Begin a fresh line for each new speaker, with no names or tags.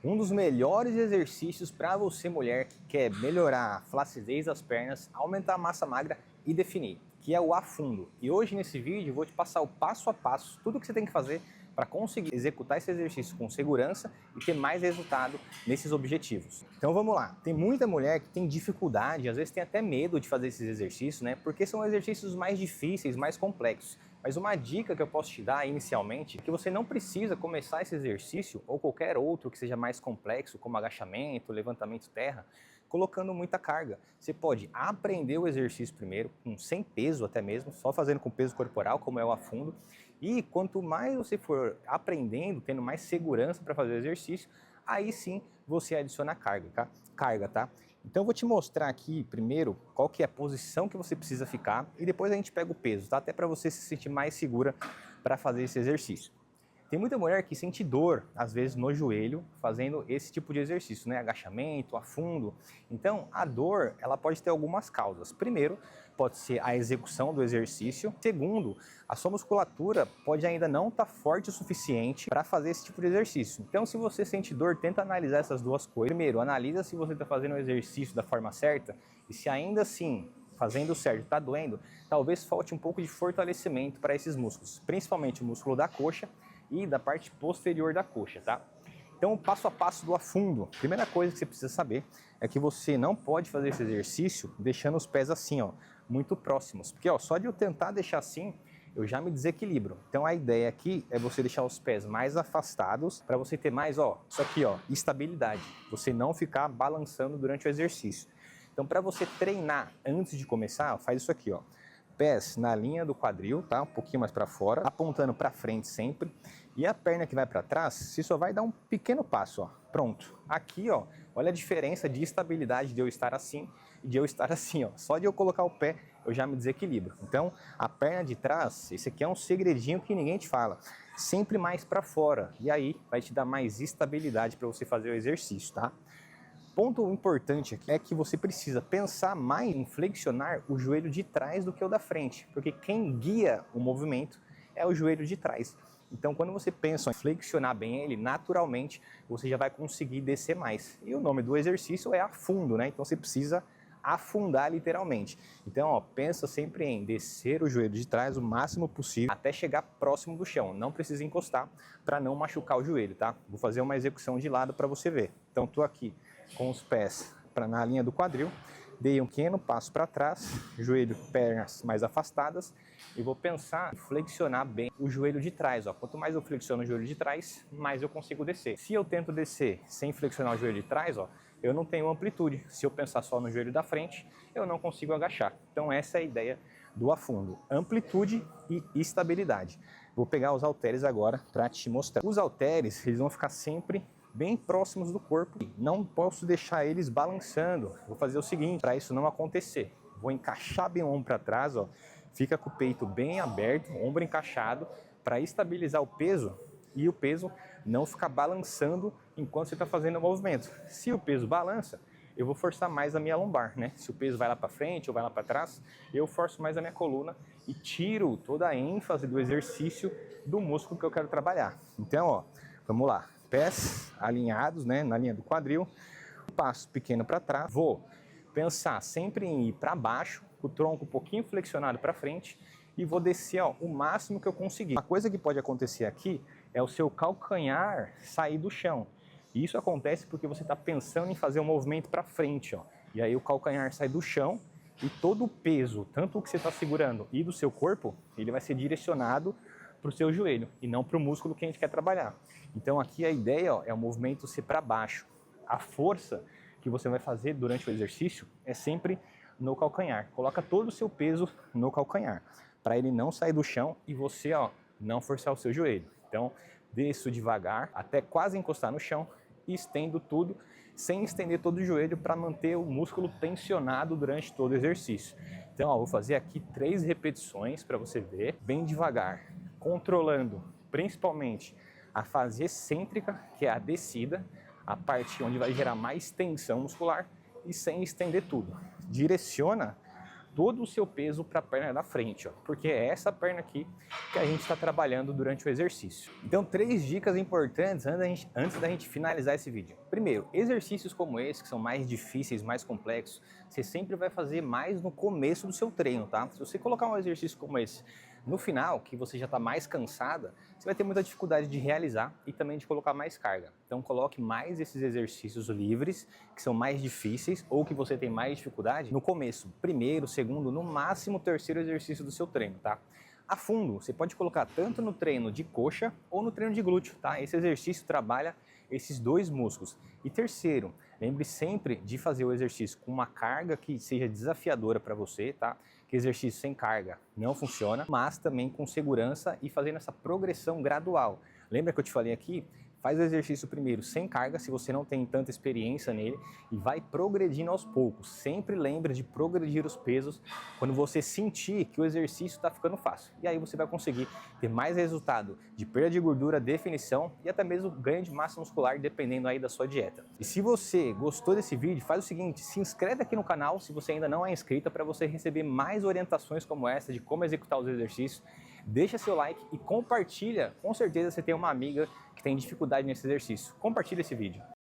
Um dos melhores exercícios para você, mulher, que quer melhorar a flacidez das pernas, aumentar a massa magra e definir, que é o afundo. E hoje nesse vídeo eu vou te passar o passo a passo, tudo que você tem que fazer para conseguir executar esse exercício com segurança e ter mais resultado nesses objetivos. Então vamos lá. Tem muita mulher que tem dificuldade, às vezes tem até medo de fazer esses exercícios, né? Porque são exercícios mais difíceis, mais complexos. Mas uma dica que eu posso te dar inicialmente é que você não precisa começar esse exercício ou qualquer outro que seja mais complexo, como agachamento, levantamento terra, colocando muita carga. Você pode aprender o exercício primeiro, sem peso até mesmo, só fazendo com peso corporal, como é o afundo. E quanto mais você for aprendendo, tendo mais segurança para fazer o exercício, aí sim você adiciona carga, tá? Então eu vou te mostrar aqui primeiro qual que é a posição que você precisa ficar e depois a gente pega o peso, tá? Até para você se sentir mais segura para fazer esse exercício. Tem muita mulher que sente dor, às vezes, no joelho, fazendo esse tipo de exercício, né? Agachamento, afundo. Então, a dor, ela pode ter algumas causas. Primeiro, pode ser a execução do exercício. Segundo, a sua musculatura pode ainda não estar forte o suficiente para fazer esse tipo de exercício. Então, se você sente dor, tenta analisar essas duas coisas. Primeiro, analisa se você está fazendo o exercício da forma certa e se ainda assim, fazendo certo, está doendo, talvez falte um pouco de fortalecimento para esses músculos, principalmente o músculo da coxa e da parte posterior da coxa, tá? Então, o passo a passo do afundo. Primeira coisa que você precisa saber é que você não pode fazer esse exercício deixando os pés assim, ó, muito próximos. Porque, ó, só de eu tentar deixar assim, eu já me desequilibro. Então, a ideia aqui é você deixar os pés mais afastados para você ter mais, ó, isso aqui, ó, estabilidade. Você não ficar balançando durante o exercício. Então, para você treinar antes de começar, faz isso aqui, ó. Pés na linha do quadril, tá? Um pouquinho mais para fora, apontando para frente sempre. E a perna que vai para trás, você só vai dar um pequeno passo, ó. Pronto. Aqui, ó, olha a diferença de estabilidade de eu estar assim e de eu estar assim, ó. Só de eu colocar o pé, eu já me desequilibro. Então, a perna de trás, esse aqui é um segredinho que ninguém te fala. Sempre mais para fora. E aí, vai te dar mais estabilidade para você fazer o exercício, tá? Ponto importante aqui é que você precisa pensar mais em flexionar o joelho de trás do que o da frente, porque quem guia o movimento é o joelho de trás. Então, quando você pensa em flexionar bem ele, naturalmente você já vai conseguir descer mais. E o nome do exercício é afundo, né? Então você precisa afundar literalmente. Então, ó, pensa sempre em descer o joelho de trás o máximo possível até chegar próximo do chão. Não precisa encostar para não machucar o joelho, tá? Vou fazer uma execução de lado para você ver. Então, tô aqui com os pés na linha do quadril, dei um pequeno passo para trás, joelho, pernas mais afastadas, e vou pensar em flexionar bem o joelho de trás, ó. Quanto mais eu flexiono o joelho de trás, mais eu consigo descer. Se eu tento descer sem flexionar o joelho de trás, ó, eu não tenho amplitude. Se eu pensar só no joelho da frente, eu não consigo agachar. Então essa é a ideia do afundo, amplitude e estabilidade. Vou pegar os halteres agora para te mostrar. Os halteres, eles vão ficar sempre bem próximos do corpo. Não posso deixar eles balançando. Vou fazer o seguinte, para isso não acontecer. Vou encaixar bem o ombro para trás, ó. Fica com o peito bem aberto, ombro encaixado, para estabilizar o peso e o peso não ficar balançando enquanto você está fazendo o movimento. Se o peso balança, eu vou forçar mais a minha lombar, né? Se o peso vai lá para frente ou vai lá para trás, eu forço mais a minha coluna e tiro toda a ênfase do exercício do músculo que eu quero trabalhar. Então, ó, vamos lá. Pés alinhados, né, na linha do quadril, um passo pequeno para trás, vou pensar sempre em ir para baixo, o tronco um pouquinho flexionado para frente e vou descer, ó, o máximo que eu conseguir. Uma coisa que pode acontecer aqui é o seu calcanhar sair do chão. E isso acontece porque você está pensando em fazer um movimento para frente, ó, e aí o calcanhar sai do chão e todo o peso, tanto o que você está segurando e do seu corpo, ele vai ser direcionado para o seu joelho e não para o músculo que a gente quer trabalhar. Então aqui a ideia, ó, é o movimento ser para baixo. A força que você vai fazer durante o exercício é sempre no calcanhar. Coloca todo o seu peso no calcanhar, para ele não sair do chão e você, ó, não forçar o seu joelho. Então desço devagar até quase encostar no chão e estendo tudo sem estender todo o joelho para manter o músculo tensionado durante todo o exercício. Então, ó, vou fazer aqui 3 repetições para você ver, bem devagar, controlando principalmente a fase excêntrica, que é a descida, a parte onde vai gerar mais tensão muscular, e sem estender tudo. Direciona todo o seu peso para a perna da frente, ó, porque é essa perna aqui que a gente está trabalhando durante o exercício. Então, 3 dicas importantes antes da gente finalizar esse vídeo. Primeiro, exercícios como esse, que são mais difíceis, mais complexos, você sempre vai fazer mais no começo do seu treino, tá? Se você colocar um exercício como esse no final, que você já está mais cansada, você vai ter muita dificuldade de realizar e também de colocar mais carga. Então coloque mais esses exercícios livres, que são mais difíceis ou que você tem mais dificuldade, no começo, primeiro, segundo, no máximo terceiro exercício do seu treino, tá? A fundo, você pode colocar tanto no treino de coxa ou no treino de glúteo, tá? Esse exercício trabalha esses 2 músculos. E terceiro, lembre sempre de fazer o exercício com uma carga que seja desafiadora para você, tá? Que exercício sem carga não funciona, mas também com segurança e fazendo essa progressão gradual. Lembra que eu te falei aqui? Faz o exercício primeiro sem carga, se você não tem tanta experiência nele, e vai progredindo aos poucos. Sempre lembre de progredir os pesos quando você sentir que o exercício está ficando fácil. E aí você vai conseguir ter mais resultado de perda de gordura, definição e até mesmo ganho de massa muscular, dependendo aí da sua dieta. E se você gostou desse vídeo, faz o seguinte, se inscreve aqui no canal se você ainda não é inscrita, para você receber mais orientações como essa de como executar os exercícios. Deixa seu like e compartilha, com certeza você tem uma amiga que tem dificuldade nesse exercício. Compartilha esse vídeo.